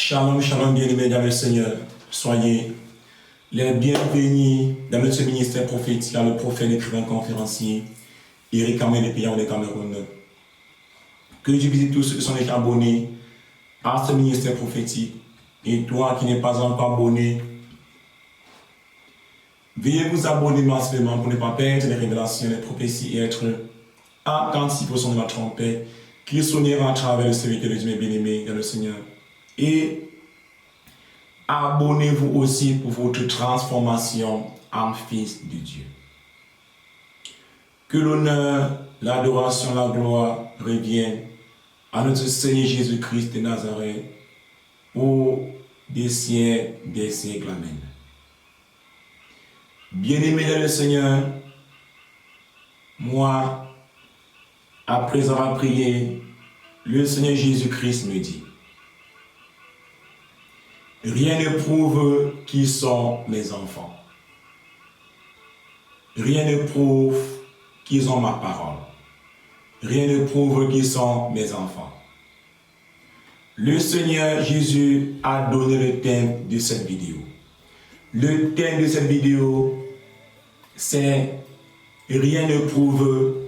Shalom, shalom, bien-aimés dans le Seigneur. Soyez les bienvenus dans notre ministère prophétique, le prophète, écrivain, conférencier, Eric Amé, les payants de Cameroun. Que Dieu visite tous ceux qui sont déjà abonnés à ce ministère prophétique. Et toi qui n'es pas encore abonné, veuillez vous abonner massivement pour ne pas perdre les révélations, les prophéties et être attentif au son de la trompette qui sonnera à travers le serviteur de Dieu bien-aimé dans le Seigneur. Et abonnez-vous aussi pour votre transformation en fils de Dieu. Que l'honneur, l'adoration, la gloire reviennent à notre Seigneur Jésus-Christ de Nazareth au des siècles des siècles. Amen. Bien-aimés dans le Seigneur, moi, après avoir prié, le Seigneur Jésus-Christ me dit: rien ne prouve qui sont mes enfants. Rien ne prouve qu'ils ont ma parole. Rien ne prouve qu'ils sont mes enfants. Le Seigneur Jésus a donné le thème de cette vidéo. Le thème de cette vidéo, c'est « Rien ne prouve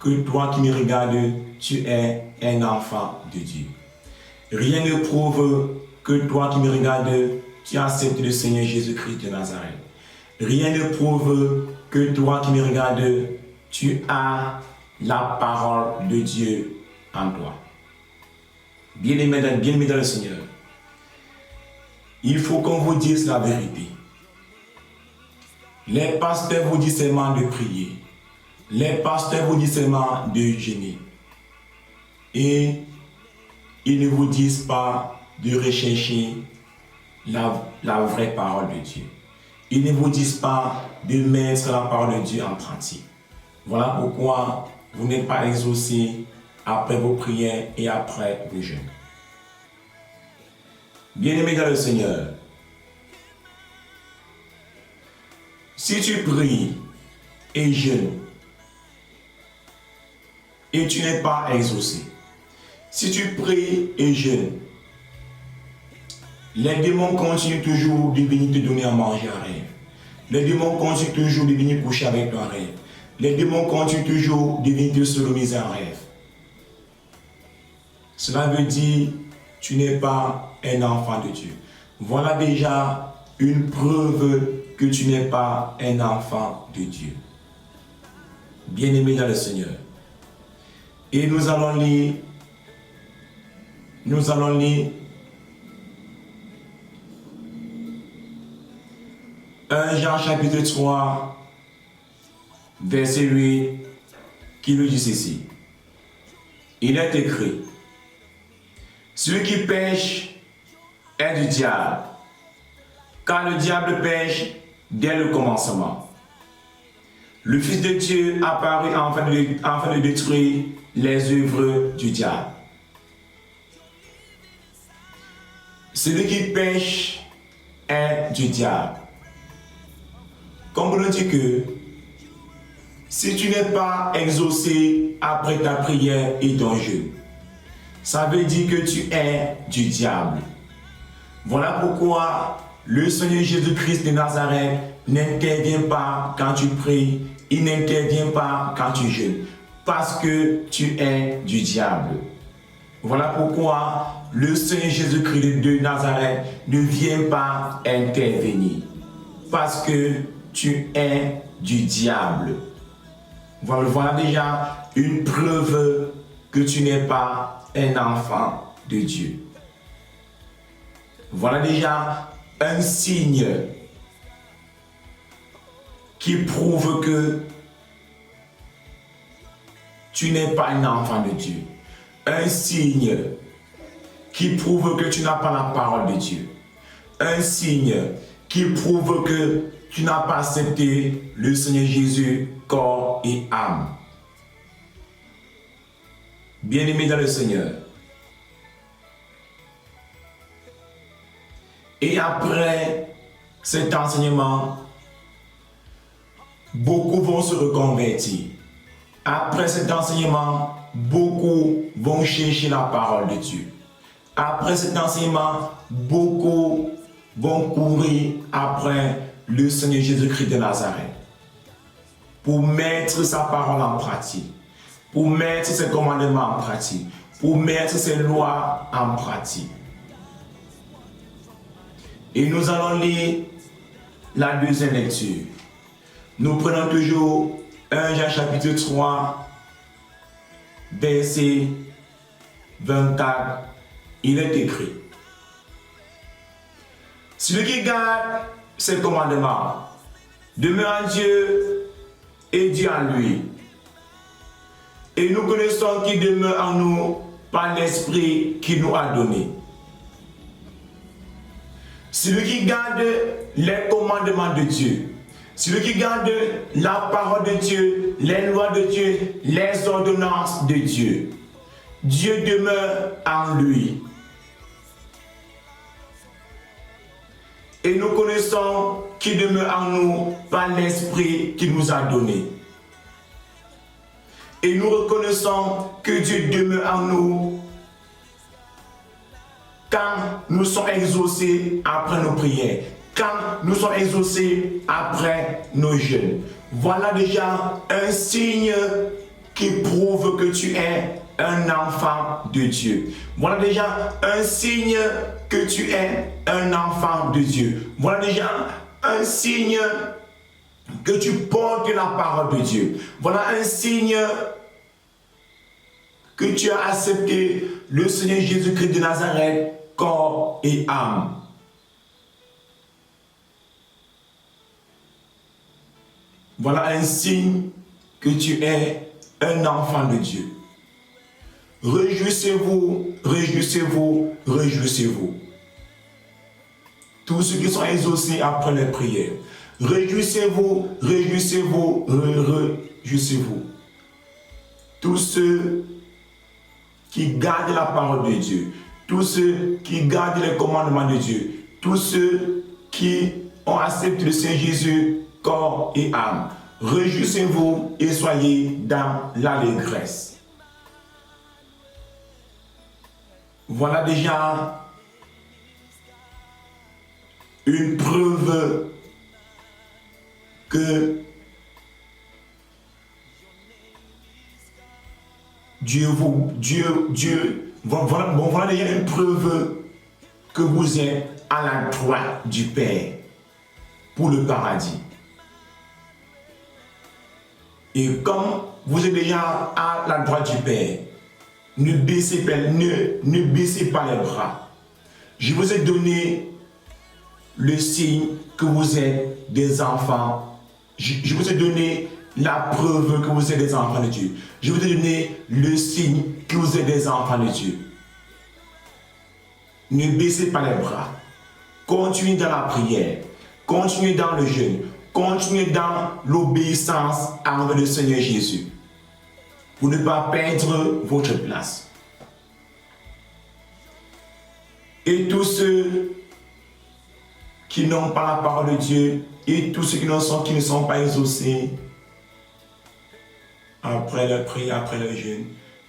que toi qui me regardes, tu es un enfant de Dieu. » Rien ne prouve que toi qui me regardes, tu acceptes le Seigneur Jésus-Christ de Nazareth. Rien ne prouve que toi qui me regardes, tu as la parole de Dieu en toi. Bien-aimés dans le Seigneur, il faut qu'on vous dise la vérité. Les pasteurs vous disent seulement de prier. Les pasteurs vous disent seulement de jeûner. Et ils ne vous disent pas de rechercher la vraie parole de Dieu. Ils ne vous disent pas de mettre la parole de Dieu en pratique. Voilà pourquoi vous n'êtes pas exaucés après vos prières et après vos jeûnes. Bien-aimés dans le Seigneur, si tu pries et jeûnes et tu n'es pas exaucé, si tu pries et jeûnes, les démons continuent toujours de venir te donner à manger en rêve. Les démons continuent toujours de venir coucher avec toi en rêve. Les démons continuent toujours de venir te sodomiser en rêve. Cela veut dire que tu n'es pas un enfant de Dieu. Voilà déjà une preuve que tu n'es pas un enfant de Dieu. Bien-aimé dans le Seigneur. Et nous allons lire 1 Jean chapitre 3, verset 8, qui nous dit ceci. Il est écrit: celui qui pêche est du diable, car le diable pêche dès le commencement. Le Fils de Dieu apparut afin de détruire les œuvres du diable. Celui qui pêche est du diable. Comme on le dit que si tu n'es pas exaucé après ta prière et ton jeûne, ça veut dire que tu es du diable. Voilà pourquoi le Seigneur Jésus-Christ de Nazareth n'intervient pas quand tu pries, il n'intervient pas quand tu jeûnes, parce que tu es du diable. Voilà pourquoi le Seigneur Jésus-Christ de Nazareth ne vient pas intervenir, parce que tu es du diable. Voilà déjà une preuve que tu n'es pas un enfant de Dieu. Voilà déjà un signe qui prouve que tu n'es pas un enfant de Dieu. Un signe qui prouve que tu n'as pas la parole de Dieu. Un signe qui prouve que tu n'as pas accepté le Seigneur Jésus, corps et âme. Bien-aimé dans le Seigneur. Et après cet enseignement, beaucoup vont se reconvertir. Après cet enseignement, beaucoup vont chercher la parole de Dieu. Après cet enseignement, beaucoup vont courir après le Seigneur Jésus-Christ de Nazareth pour mettre sa parole en pratique, pour mettre ses commandements en pratique, pour mettre ses lois en pratique. Et nous allons lire la deuxième lecture. Nous prenons toujours 1 Jean chapitre 3, verset 24. Il est écrit: celui qui garde ses commandements demeure en Dieu et Dieu en lui. Et nous connaissons qu'il demeure en nous par l'Esprit qu'il nous a donné. Celui qui garde les commandements de Dieu, celui qui garde la parole de Dieu, les lois de Dieu, les ordonnances de Dieu, Dieu demeure en lui. Et nous connaissons qu'il demeure en nous par l'Esprit qu'il nous a donné. Et nous reconnaissons que Dieu demeure en nous quand nous sommes exaucés après nos prières, quand nous sommes exaucés après nos jeûnes. Voilà déjà un signe qui prouve que tu es un enfant de Dieu. Voilà déjà un signe que tu es un enfant de Dieu. Voilà déjà un signe que tu portes la parole de Dieu. Voilà un signe que tu as accepté le Seigneur Jésus-Christ de Nazareth, corps et âme. Voilà un signe que tu es un enfant de Dieu. Réjouissez-vous, réjouissez-vous, réjouissez-vous. Tous ceux qui sont exaucés après les prières. Réjouissez-vous, réjouissez-vous, réjouissez-vous. Tous ceux qui gardent la parole de Dieu, tous ceux qui gardent les commandements de Dieu, tous ceux qui ont accepté le Seigneur Jésus, corps et âme. Réjouissez-vous et soyez dans l'allégresse. Voilà déjà une preuve que voilà déjà une preuve que vous êtes à la droite du Père pour le paradis. Et comme vous êtes déjà à la droite du Père, ne baissez pas les bras. Je vous ai donné le signe que vous êtes des enfants. Je vous ai donné la preuve que vous êtes des enfants de Dieu. Je vous ai donné le signe que vous êtes des enfants de Dieu. Ne baissez pas les bras. Continuez dans la prière. Continuez dans le jeûne. Continuez dans l'obéissance envers le Seigneur Jésus. Pour ne pas perdre votre place. Et tous ceux qui n'ont pas la parole de Dieu, et tous ceux qui ne sont pas exaucés, après la prière, après le jeûne,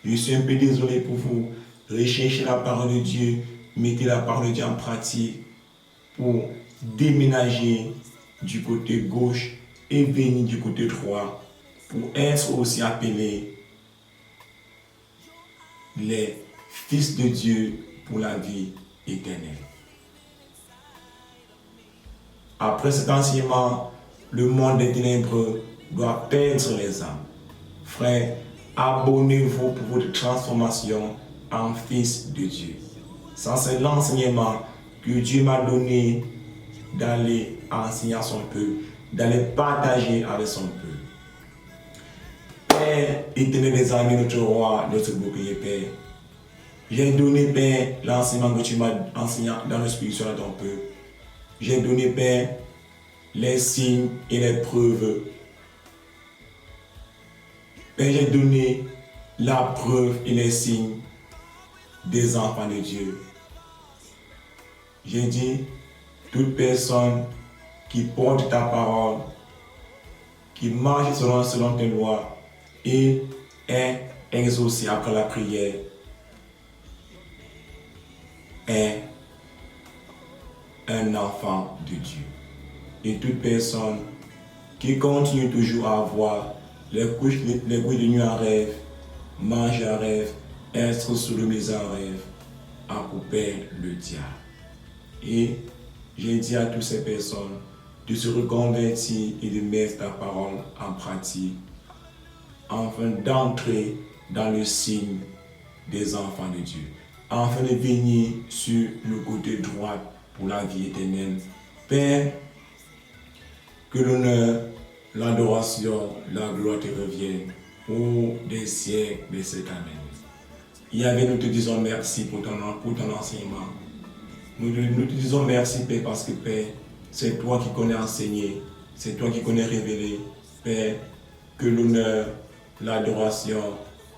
je suis un peu désolé pour vous. Recherchez la parole de Dieu, mettez la parole de Dieu en pratique pour déménager du côté gauche et venir du côté droit pour être aussi appelés les fils de Dieu pour la vie éternelle. Après cet enseignement, le monde des ténèbres doit perdre les âmes. Frères, abonnez-vous pour votre transformation en fils de Dieu. Ça, c'est l'enseignement que Dieu m'a donné d'aller enseigner à son peuple, d'aller partager avec son peuple. Père éternel des amis, notre roi, notre bouclier, Père, j'ai donné, Père, l'enseignement que tu m'as enseigné dans le spirituel à ton peuple. J'ai donné, Père, les signes et les preuves. Père, j'ai donné la preuve et les signes des enfants de Dieu. J'ai dit, toute personne qui porte ta parole, qui marche selon tes lois et est exaucée après la prière, est un enfant de Dieu. Et toute personne qui continue toujours à avoir les couches de nuit en rêve, manger en rêve, être soumis en rêve, a coupé le diable. Et j'ai dit à toutes ces personnes de se reconvertir et de mettre ta parole en pratique, afin d'entrer dans le signe des enfants de Dieu, afin de venir sur le côté droit pour la vie éternelle. Père, que l'honneur, l'adoration, la gloire te reviennent pour des siècles, des siècles. Amen. Yahvé, nous te disons merci pour ton enseignement. Nous te disons merci, Père, parce que, Père, c'est toi qui connais enseigner, c'est toi qui connais révéler. Père, que l'honneur, l'adoration,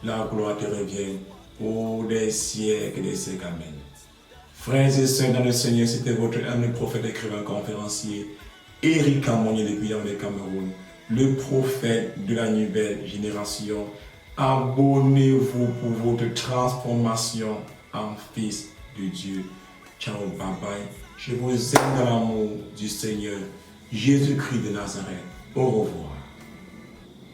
la gloire te reviennent pour des siècles et des siècles. Amen. Frères et sœurs dans le Seigneur, c'était votre âme prophète, écrivain, conférencier, Éric Amonier depuis le Cameroun, le prophète de la nouvelle génération. Abonnez-vous pour votre transformation en fils de Dieu. Ciao, bye bye. Je vous aime dans l'amour du Seigneur Jésus-Christ de Nazareth. Au revoir.